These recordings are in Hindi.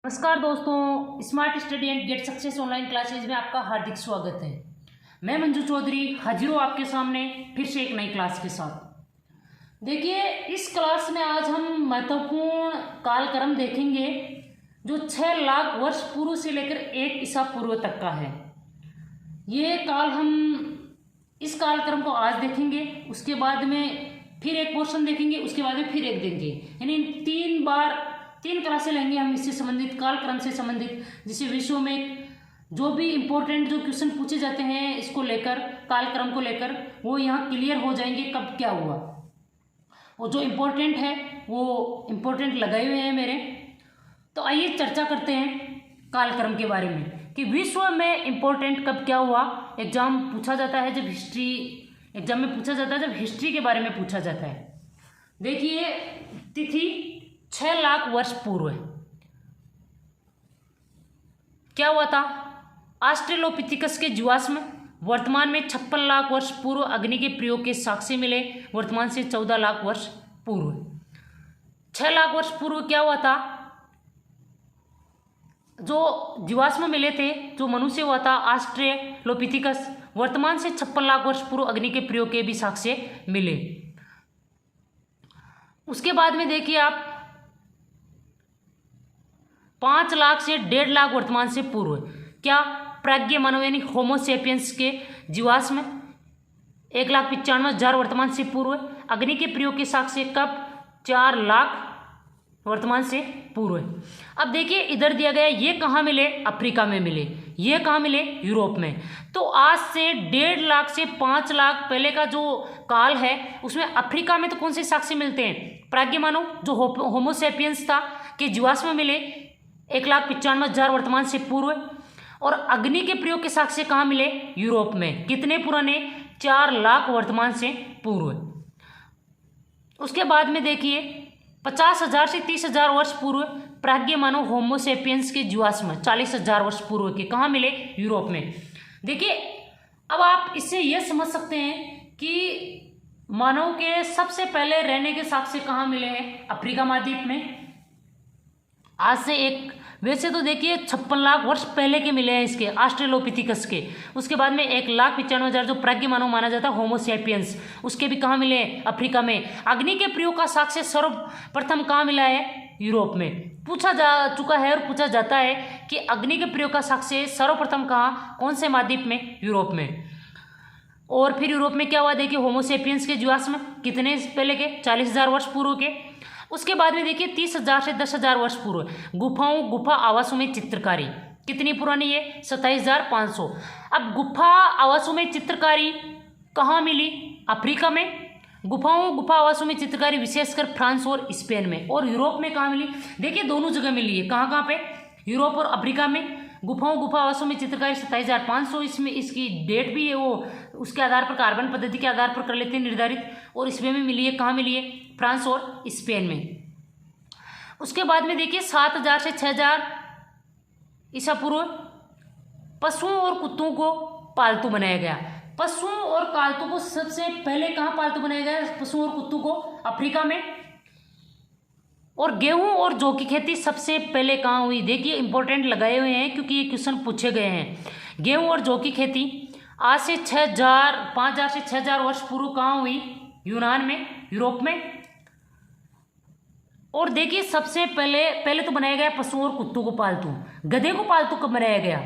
नमस्कार दोस्तों, smart study and get success online classes में आपका हार्दिक स्वागत है। मैं मंजू चौधरी हाजिर हूँ आपके सामने फिर से एक नई क्लास के साथ। देखिए, इस क्लास में आज हम महत्वपूर्ण कालक्रम देखेंगे जो 6 लाख वर्ष पूर्व से लेकर 1 ईसा पूर्व तक का है। ये काल हम इस कालक्रम को आज देखेंगे, उसके बाद में फिर एक पोर्शन देखेंगे, उसके बाद में फिर एक देंगे, यानी 3 क्लासें लेंगे हम इससे संबंधित, कालक्रम से संबंधित, जिसे विश्व में जो भी इम्पोर्टेंट जो क्वेश्चन पूछे जाते हैं इसको लेकर, कालक्रम को लेकर, वो यहाँ क्लियर हो जाएंगे कब क्या हुआ। वो जो इम्पोर्टेंट है वो इम्पोर्टेंट लगाए हुए हैं मेरे। तो आइए चर्चा करते हैं कालक्रम के बारे में कि विश्व में इम्पोर्टेंट कब क्या हुआ। एग्जाम पूछा जाता है, जब हिस्ट्री एग्जाम में पूछा जाता है, जब हिस्ट्री के बारे में पूछा जाता है। देखिए, तिथि 6 लाख वर्ष पूर्व क्या हुआ था। ऑस्ट्रेलोपिथिकस के जीवाश्म वर्तमान में 56 लाख वर्ष पूर्व अग्नि के प्रयोग के साक्ष्य मिले, वर्तमान से 14 लाख वर्ष पूर्व। 6 लाख वर्ष पूर्व क्या हुआ था, जो जीवाश्म मिले थे, जो मनुष्य हुआ था ऑस्ट्रेलोपिथिकस, वर्तमान से 56 लाख वर्ष पूर्व अग्नि के प्रयोग के भी साक्ष्य मिले। उसके बाद में देखिए आप 5 लाख से 1.5 लाख वर्तमान से पूर्व क्या प्राज्ञ मानव यानी होमोसेपियंस के जीवाश्म 1,95,000 वर्तमान से पूर्व, अग्नि के प्रयोग के साक्ष्य कब 4 लाख वर्तमान से पूर्व। अब देखिए, इधर दिया गया, ये कहाँ मिले, अफ्रीका में मिले, ये कहाँ मिले, यूरोप में। तो आज से 1.5 लाख से 5 लाख पहले का जो काल है उसमें अफ्रीका में तो कौन से साक्ष्य मिलते हैं, प्राज्ञ मानव जो होमोसेपियंस था के जीवाश्म मिले 1,95,000 वर्तमान से पूर्व, और अग्नि के प्रयोग के साक्ष्य कहाँ मिले, यूरोप में। कितने पुराने, 4 लाख वर्तमान से पूर्व। उसके बाद में देखिए 50,000 से 30,000 वर्ष पूर्व प्राज्ञ मानव होमोसेपियंस के जीवाश्म 40,000 वर्ष पूर्व के कहाँ मिले, यूरोप में। देखिए, अब आप इससे यह समझ सकते हैं कि मानव के सबसे पहले रहने के साक्ष्य कहाँ मिले हैं, अफ्रीका महाद्वीप में। आज से वैसे तो देखिए 56 लाख वर्ष पहले के मिले हैं इसके, ऑस्ट्रेलोपिथिकस के। उसके बाद में 1,95,000 जो प्राज्ञ मानव माना जाता है होमोसेपियंस, उसके भी कहाँ मिले हैं, अफ्रीका में। अग्नि के प्रयोग का साक्ष्य सर्वप्रथम कहाँ मिला है, यूरोप में। पूछा जा चुका है और पूछा जाता है कि अग्नि के प्रयोग का साक्ष्य सर्वप्रथम कहाँ, कौन से महाद्वीप में, यूरोप में। और फिर यूरोप में क्या हुआ, देखिए होमोसेपियंस के जीवाश्म कितने पहले के, 40,000 वर्ष पूर्व के। उसके बाद में देखिए 30,000 से 10,000 वर्ष पूर्व गुफा आवासों में चित्रकारी, कितनी पुरानी है, 27,500। अब गुफा आवासों में चित्रकारी कहाँ मिली, अफ्रीका में। गुफा आवासों में चित्रकारी विशेषकर फ्रांस और स्पेन में। और यूरोप में कहाँ मिली, देखिए दोनों जगह मिली है, कहाँ कहाँ पे, यूरोप और अफ्रीका में। गुफा आवासों में चित्रकारी 27,500, इसमें इसकी डेट भी है, वो उसके आधार पर कार्बन पद्धति के आधार पर कर लेते हैं निर्धारित। और इसमें भी मिली है, कहाँ मिली है, फ्रांस और स्पेन में। उसके बाद में देखिए 7,000 से 6,000 ईसा पूर्व पशुओं और कुत्तों को पालतू बनाया गया। पशुओं और पालतू को सबसे पहले कहाँ पालतू बनाया गया, पशुओं और कुत्तों को, अफ्रीका में। और गेहूं और जौ की खेती सबसे पहले कहाँ हुई, देखिए इंपॉर्टेंट लगाए हुए हैं क्योंकि ये क्वेश्चन पूछे गए हैं। गेहूं और जौ की खेती आज से 5,000 से 6,000 वर्ष पूर्व कहाँ हुई, यूनान में, यूरोप में। और देखिए सबसे पहले तो बनाया गया पशुओं और कुत्तों को पालतू। गधे को पालतू कब बनाया गया,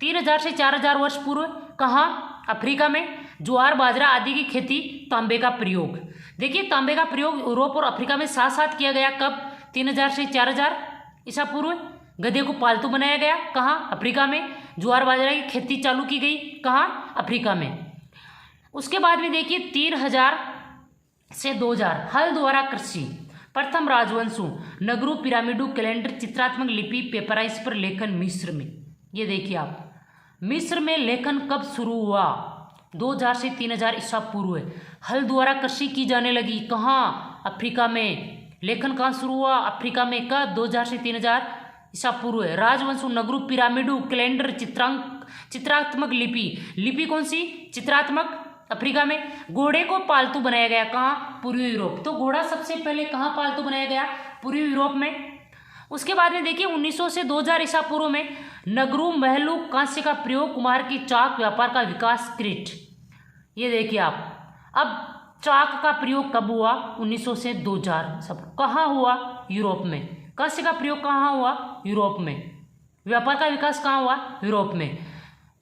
3,000 से 4,000 वर्ष पूर्व, कहाँ, अफ्रीका में। ज्वार बाजरा आदि की खेती, तांबे का प्रयोग। देखिए तांबे का प्रयोग यूरोप और अफ्रीका में साथ साथ किया गया, कब, 3,000 से 4,000 ईसा पूर्व। गधे को पालतू बनाया गया, कहाँ, अफ्रीका में। ज्वार बाजरा की खेती चालू की गई, कहाँ, अफ्रीका में। उसके बाद में देखिए 3,000 से 2,000 हल द्वारा कृषि, प्रथम राजवंशों, नगरों, पिरामिडों, कैलेंडर, चित्रात्मक लिपि, पेपराइस पर लेखन मिस्र में। ये देखिए आप, मिस्र में लेखन कब शुरू हुआ, 2,000 से 3,000 ईसा पूर्व। हल द्वारा कृषि की जाने लगी, कहाँ, अफ्रीका में। लेखन कहाँ शुरू हुआ, अफ्रीका में, कब, 2,000 से 3,000 ईसा पूर्व। राजवंशों, नगरों, पिरामिडों, कैलेंडर, चित्रात्मक लिपि कौन सी, चित्रात्मक, अफ्रीका में। घोड़े को पालतू बनाया गया, कहाँ, पूर्वी यूरोप। तो घोड़ा सबसे पहले कहाँ पालतू बनाया गया, पूर्वी यूरोप में। उसके बाद में देखिए 1900 से 2000 ईसा पूर्व में नगरू महलू कांस्य का प्रयोग, कुम्हार की चाक व्यापार का विकास, क्रीट। ये देखिए आप, अब चाक का प्रयोग कब हुआ? 1900 से 2000 सब कहाँ हुआ? यूरोप में। कांस्य का प्रयोग कहाँ हुआ? यूरोप में। व्यापार का विकास कहाँ हुआ? यूरोप में।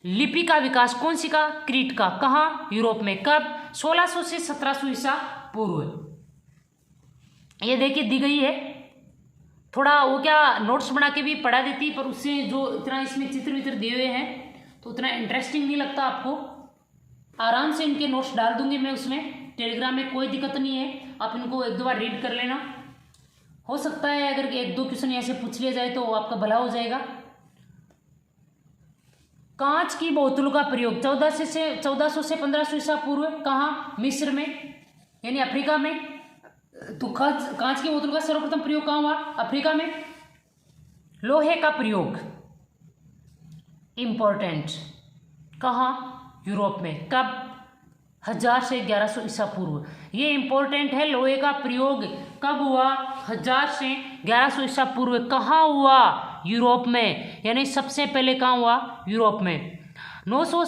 लिपि का विकास कौन सी का? क्रीट का। कहाँ? यूरोप में। कब? 1600 से 1700 ईसा पूर्व। ये देखिए दी गई है, थोड़ा वो क्या नोट्स बना के भी पढ़ा देती, पर उससे जो इतना इसमें चित्र वित्र दिए हुए हैं तो उतना इंटरेस्टिंग नहीं लगता आपको। आराम से इनके नोट्स डाल दूंगी मैं उसमें टेलीग्राम में, कोई दिक्कत नहीं है। आप इनको एक दो बार रीड कर लेना, हो सकता है अगर एक दो क्वेश्चन ऐसे पूछ लिया जाए तो आपका भला हो जाएगा। कांच की बोतलों का प्रयोग 1400 से 1500 ईसा पूर्व कहाँ? मिस्र में यानी अफ्रीका में। तो कांच की बोतलों का सर्वप्रथम प्रयोग कहाँ हुआ? अफ्रीका में। लोहे का प्रयोग इंपॉर्टेंट कहाँ? यूरोप में। कब? 1000 से 1100 ईसा पूर्व। ये इंपॉर्टेंट है, लोहे का प्रयोग कब हुआ? 1000 से 1100 ईसा पूर्व। कहाँ हुआ? यूरोप में, यानी सबसे पहले कहाँ हुआ? यूरोप में। 800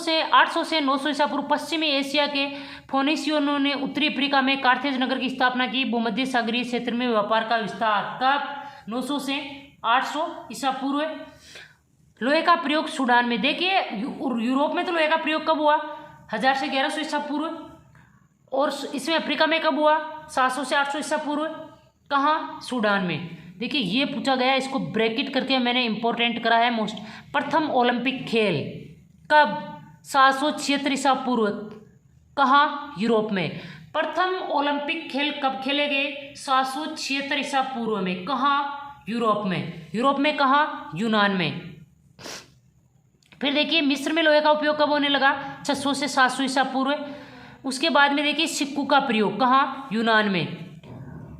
से 900 ईसा पूर्व पश्चिमी एशिया के फोनिशियनों ने उत्तरी अफ्रीका में कार्थेज नगर की स्थापना की। भूमध्य सागरीय क्षेत्र में व्यापार का विस्तार कब? 900 से 800 ईसा पूर्व। लोहे का प्रयोग सूडान में। देखिए यूरोप में तो लोहे का प्रयोग कब हुआ? 1000 से 1100 ईसा पूर्व। और इसमें अफ्रीका में कब हुआ? 700 से 800 ईसा पूर्व। कहाँ? सूडान में। देखिए ये पूछा गया, इसको ब्रैकेट करके मैंने इंपॉर्टेंट करा है मोस्ट। प्रथम ओलंपिक खेल कब? 776 ईसा पूर्व। कहाँ? यूरोप में। प्रथम ओलंपिक खेल कब खेले गए? 776 ईसा पूर्व में। कहाँ? यूरोप में। यूरोप में कहाँ? यूनान में। फिर देखिए मिस्र में लोहे का उपयोग कब होने लगा? 600 से 700 ईसा पूर्व। उसके बाद में देखिए सिक्कों का प्रयोग कहाँ? यूनान में।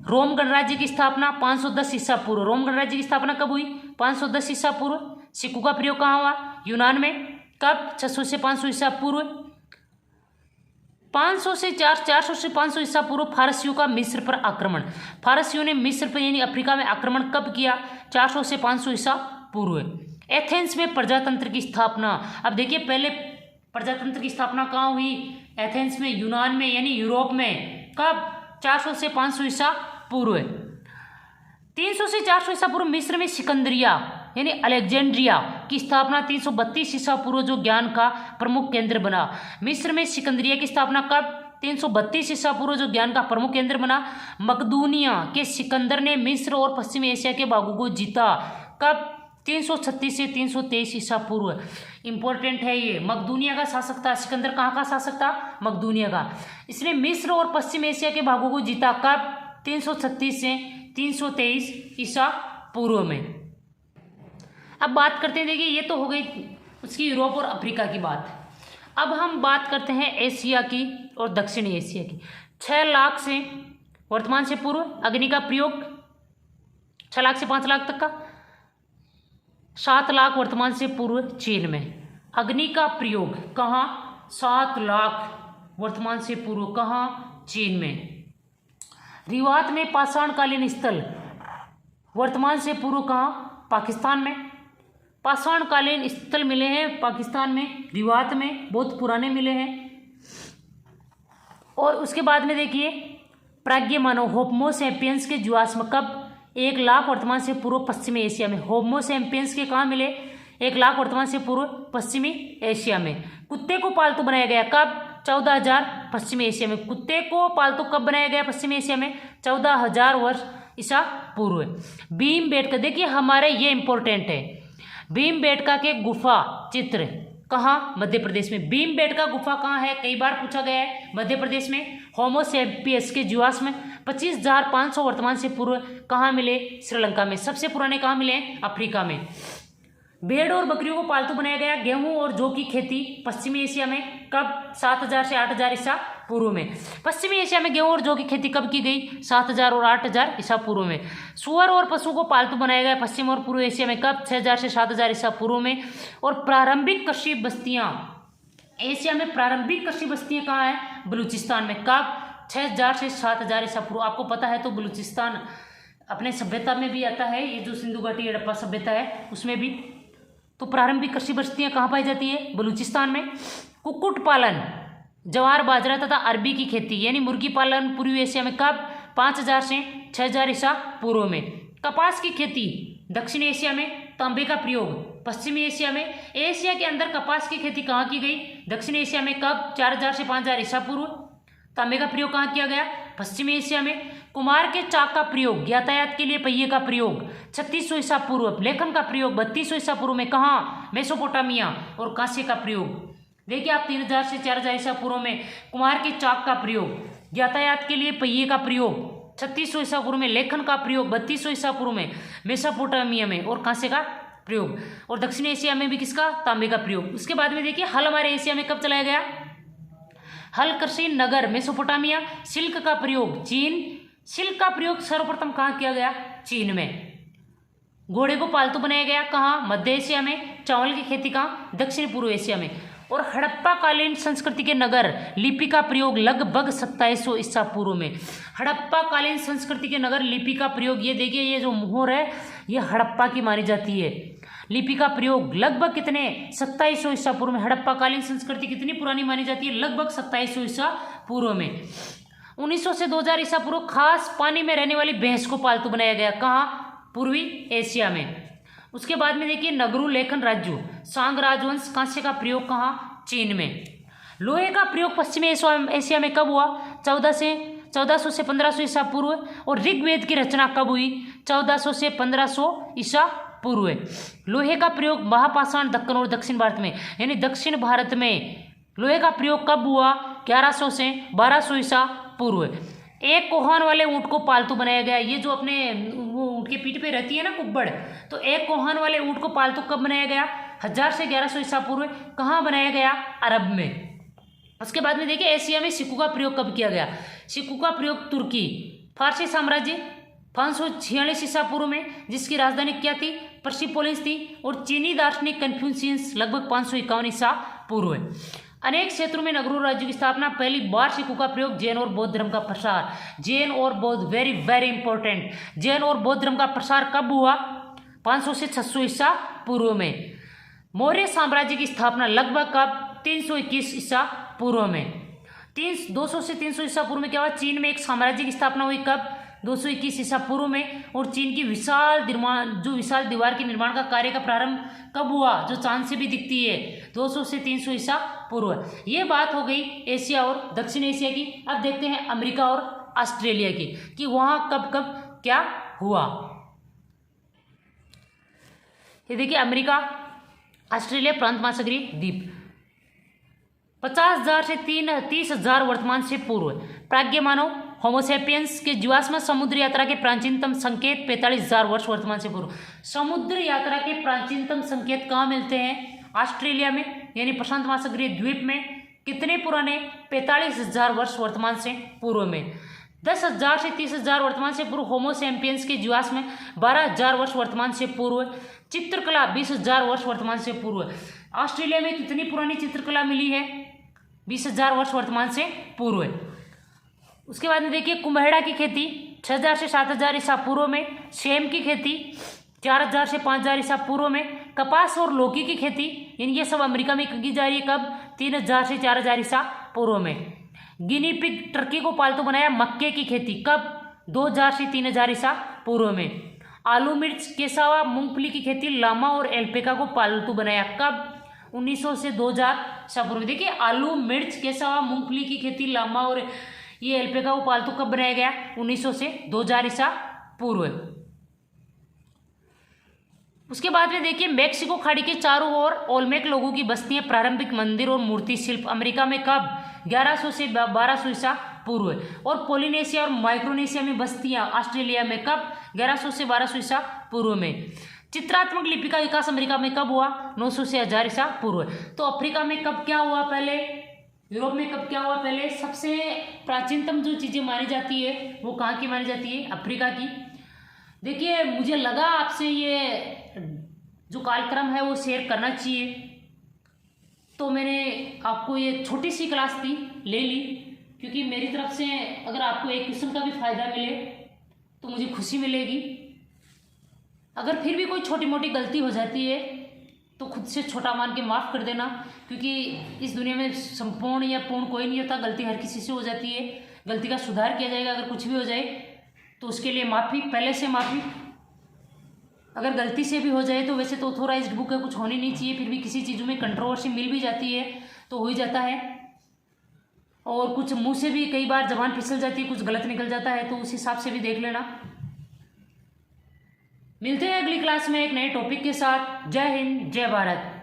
रोम गणराज्य की स्थापना 510 ईसा पूर्व। रोम गणराज्य की स्थापना कब हुई? 510 ईसा पूर्व। सिक्कों का प्रयोग कहाँ हुआ? यूनान में। कब? 600 से 500 ईसा पूर्व। 400 से 500 ईसा पूर्व फारसियों का मिस्र पर आक्रमण। फारसियों ने मिस्र पर यानी अफ्रीका में आक्रमण कब किया? 400 से 500 ईसा पूर्व। एथेंस में प्रजातंत्र की स्थापना। अब देखिए पहले प्रजातंत्र की स्थापना कहाँ हुई? एथेंस में, यूनान में यानी यूरोप में। कब? 400 से 500 ईसा पूर्व। 300 से 400 ईसा पूर्व मिस्र में सिकंदरिया यानी अलेक्जेंड्रिया की स्थापना। 332 ईसा पूर्व जो ज्ञान का प्रमुख केंद्र बना। मिस्र में सिकंदरिया की स्थापना कब? 332 ईसा पूर्व जो ज्ञान का प्रमुख केंद्र बना। मकदूनिया के सिकंदर ने मिस्र और पश्चिमी एशिया के भागों को जीता। कब? 336 से 323 ईसा पूर्व। इंपॉर्टेंट है ये। मकदूनिया का शासक था सिकंदर। कहाँ का शासक था? मकदूनिया का। इसने मिस्र और पश्चिम एशिया के भागों को जीता। कब? 336 से 323 ईसा पूर्व में। अब बात करते हैं, देखिए ये तो हो गई उसकी यूरोप और अफ्रीका की बात। अब हम बात करते हैं एशिया की और दक्षिणी एशिया की। 6 लाख से वर्तमान से पूर्व अग्नि का प्रयोग 6 लाख से 5 लाख तक का। 7 लाख वर्तमान से पूर्व चीन में अग्नि का प्रयोग। कहाँ? 7 लाख वर्तमान से पूर्व। कहाँ? चीन में। रिवात में पाषाणकालीन स्थल वर्तमान से पूर्व। कहाँ? पाकिस्तान में। पाषाणकालीन स्थल मिले हैं पाकिस्तान में, रिवात में बहुत पुराने मिले हैं। और उसके बाद में देखिए प्राज्ञ मानव होमो सैपियंस के जीवाश्म कब? 1 लाख वर्तमान से पूर्व पश्चिमी एशिया में। होमो सैपियंस के कहाँ मिले? 1 लाख वर्तमान से पूर्व पश्चिमी एशिया में। कुत्ते को पालतू बनाया गया कब? 14,000 पश्चिमी एशिया में। कुत्ते को पालतू कब बनाया गया पश्चिमी एशिया में? 14,000 वर्ष ईसा पूर्व। भीमबेटका, देखिए हमारे ये इंपॉर्टेंट है। भीमबेटका के गुफा चित्र कहाँ? मध्य प्रदेश में। भीमबेटका गुफा कहाँ है? कई बार पूछा गया है। मध्य प्रदेश में। होमो सैपियंस के जीवाश्म 25,500 वर्तमान से पूर्व कहाँ मिले? श्रीलंका में। सबसे पुराने कहाँ मिले? अफ्रीका में। भेड़ और बकरियों को पालतू बनाया गया। गेहूं और जौ की खेती पश्चिमी एशिया में कब? 7,000 से 8,000 ईसा पूर्व में। पश्चिमी एशिया में गेहूं और जौ की खेती कब की गई? 7,000 और 8,000 ईसा पूर्व में। सुअर और पशु को पालतू बनाया गया पश्चिम और पूर्व एशिया में कब? 6,000 से 7,000 ईसा पूर्व में। और प्रारंभिक कृषि बस्तियां एशिया में, प्रारंभिक कृषि बस्तियां कहाँ है? बलूचिस्तान में। कब? 6,000 से 7,000 ईसा पूर्व। आपको पता है तो बलूचिस्तान अपने सभ्यता में भी आता है, ये जो सिंधु घाटी हड़प्पा सभ्यता है उसमें भी। तो प्रारंभिक कृषि बस्तियाँ कहाँ पाई जाती है? बलूचिस्तान में। कुक्कुट पालन, ज्वार बाजरा तथा अरबी की खेती यानी मुर्गी पालन पूर्वी एशिया में कब? 5000 से 6000 ईसा पूर्व में। कपास की खेती दक्षिण एशिया में। तांबे का प्रयोग पश्चिमी एशिया में। एशिया के अंदर कपास की खेती कहाँ की गई? दक्षिण एशिया में। कब? 4000 से 5000 ईसा पूर्व। तांबे का प्रयोग कहाँ किया गया? पश्चिमी एशिया में। कुम्हार के चाक का प्रयोग, यातायात के लिए पहिए का प्रयोग 3600 ईसा पूर्व। लेखन का प्रयोग 3200 ईसा पूर्व में। कहाँ? मेसोपोटामिया। और कांस्य का प्रयोग देखिए आप 3000 से 4000 ईसा पूर्व में कुम्हार के चाक का प्रयोग, यातायात के लिए पहिए का प्रयोग 3600 ईसा पूर्व में, लेखन का प्रयोग 3200 ईसा पूर्व में मेसोपोटामिया में, और कांस्य का प्रयोग। और दक्षिण एशिया में भी किसका? तांबे का प्रयोग। उसके बाद में देखिए हल हमारे एशिया में कब चलाया गया? हल कृषि नगर मेसोपोटामिया। सिल्क का प्रयोग चीन। सिल्क का प्रयोग सर्वप्रथम कहाँ किया गया? चीन में। घोड़े को पालतू बनाया गया कहाँ? मध्य एशिया में। चावल की खेती कहाँ? दक्षिण पूर्व एशिया में। और हड़प्पा कालीन संस्कृति के नगर लिपि का प्रयोग लगभग 2700 ईसा पूर्व में। हड़प्पा कालीन संस्कृति के नगर लिपि का प्रयोग, ये देखिए ये जो मोहर है ये हड़प्पा की मानी जाती है। लिपि का प्रयोग लगभग कितने? 2700 ईसा पूर्व में। हड़प्पा कालीन संस्कृति कितनी पुरानी मानी जाती है? लगभग 2700 ईसा पूर्व में। 1900 से 2000 ईसा पूर्व खास पानी में रहने वाली भैंस को पालतू बनाया गया कहाँ? पूर्वी एशिया में। उसके बाद में देखिए नगरू लेखन राज्य सांग राजवंश। कांस्य का प्रयोग कहाँ? चीन में। लोहे का प्रयोग पश्चिमी एशिया में कब हुआ? 1400 से 1500 ईसा पूर्व। और ऋग्वेद की रचना कब हुई? 1400 से 1500 ईसा पूर्व। लोहे का प्रयोग महापाषाण दक्कन और दक्षिण भारत में, यानी दक्षिण भारत में लोहे का प्रयोग कब हुआ? 1100 से 1200 ईसा पूर्व। एक कोहान वाले ऊँट को पालतू बनाया गया। ये जो अपने वो ऊँट के पीठ पे रहती है ना कुब्बड़, तो एक कोहान वाले ऊँट को पालतू कब बनाया गया? 1000 से 1100 ईसा पूर्व। कहाँ बनाया गया? अरब में। उसके बाद में देखिए एशिया में सिक्कू का प्रयोग कब किया गया? सिक्कू का प्रयोग तुर्की। फारसी साम्राज्य 546 ईसा पूर्व में, जिसकी राजधानी क्या थी? पर्सिपोलिस थी। और चीनी दार्शनिक कन्फ्यूशियस लगभग 551 ईसा पूर्व। अनेक क्षेत्रों में नगरों राज्य की स्थापना। पहली बार सिक्कू का प्रयोग। जैन और बौद्ध धर्म का प्रसार। जैन और बौद्ध वेरी वेरी इंपॉर्टेंट। जैन और बौद्ध धर्म का प्रसार कब हुआ? 500 से 600 ईसा पूर्व में। मौर्य साम्राज्य की स्थापना लगभग कब? 321 ईसा पूर्व में। 200 से 300 ईसा पूर्व में क्या हुआ? चीन में एक साम्राज्य की स्थापना हुई कब? 221 ईसा पूर्व में। और चीन की विशाल दीवार के निर्माण का कार्य का प्रारंभ कब हुआ? जो चांद से भी दिखती है, 200 से 300 ईसा पूर्व। ये बात हो गई एशिया और दक्षिण एशिया की। अब देखते हैं अमेरिका और ऑस्ट्रेलिया की, कि वहाँ कब कब क्या हुआ। ये देखिए अमेरिका, ऑस्ट्रेलिया प्रांत महासागरीय द्वीप। 50,000 से 30,000 वर्तमान से पूर्व प्राज्ञ मानव होमोसेपियंस के जीवाश्म समुद्र यात्रा के प्राचीनतम संकेत 45,000 वर्ष वर्तमान से पूर्व। समुद्र यात्रा के प्राचीनतम संकेत कहाँ मिलते हैं? ऑस्ट्रेलिया में, यानी प्रशांत महासागरीय द्वीप में। कितने पुराने? 45,000 वर्ष वर्तमान से पूर्व में। 10,000 से 30,000 वर्तमान से पूर्व होमोसेपियंस के जीवाश्म 12,000 वर्ष वर्तमान से पूर्व। चित्रकला 20,000 वर्ष वर्तमान से पूर्व। ऑस्ट्रेलिया में कितनी पुरानी चित्रकला मिली है? 20,000 वर्ष वर्तमान से पूर्व। उसके बाद में देखिए कुम्हेड़ा की खेती 6,000 से 7,000 ईसा पूर्व में। सेम की खेती 4,000 से 5,000 ईसा पूर्व में। कपास और लौकी की खेती ये सब अमेरिका में की जा रही है कब? 3,000 से 4,000 ईसा पूर्व में। गिनी पिग टर्की को पालतू बनाया। मक्के की खेती कब? 2,000 से 3,000 ईसा पूर्व में। आलू मिर्च केसावा मूंगफली की खेती लामा और एल्पेका को पालतू बनाया कब? 1900 से 2000 ईसा पूर्व। देखिए आलू मिर्च केसावा मूंगफली की खेती लामा और ये एल्पेका को पालतू कब बनाया गया? 1900 से 2000 ईसा पूर्व। उसके बाद में देखिए मैक्सिको खाड़ी के चारों ओर ओल्मेक लोगों की बस्तियां, प्रारंभिक मंदिर और मूर्ति शिल्प अमेरिका में कब? 1100 से 1200 ईसा पूर्व। और पोलिनेशिया और माइक्रोनेशिया में बस्तियां ऑस्ट्रेलिया में कब? 1100 से 1200 ईसा पूर्व में। चित्रात्मक लिपि का विकास अमेरिका में कब हुआ? 900 से 1000 ईसा पूर्व। तो अफ्रीका में कब क्या हुआ पहले? यूरोप में कब क्या हुआ पहले? सबसे प्राचीनतम जो चीज़ें मानी जाती है वो कहाँ की मानी जाती है? अफ्रीका की। देखिए मुझे लगा आपसे ये जो कार्यक्रम है वो शेयर करना चाहिए, तो मैंने आपको ये छोटी सी क्लास थी ले ली, क्योंकि मेरी तरफ से अगर आपको एक किस्म का भी फ़ायदा मिले तो मुझे खुशी मिलेगी। अगर फिर भी कोई छोटी मोटी गलती हो जाती है तो खुद से छोटा मान के माफ़ कर देना, क्योंकि इस दुनिया में संपूर्ण या पूर्ण कोई नहीं होता, गलती हर किसी से हो जाती है। गलती का सुधार किया जाएगा, अगर कुछ भी हो जाए तो उसके लिए माफ़ी, पहले से माफ़ी। अगर गलती से भी हो जाए तो वैसे तो ऑथोराइज्ड बुक है, कुछ होनी नहीं चाहिए, फिर भी किसी चीज़ों में कंट्रोवर्सी मिल भी जाती है तो हो ही जाता है। और कुछ मुंह से भी कई बार जबान फिसल जाती है, कुछ गलत निकल जाता है, तो उस हिसाब से भी देख लेना। मिलते हैं अगली क्लास में एक नए टॉपिक के साथ। जय हिंद, जय भारत।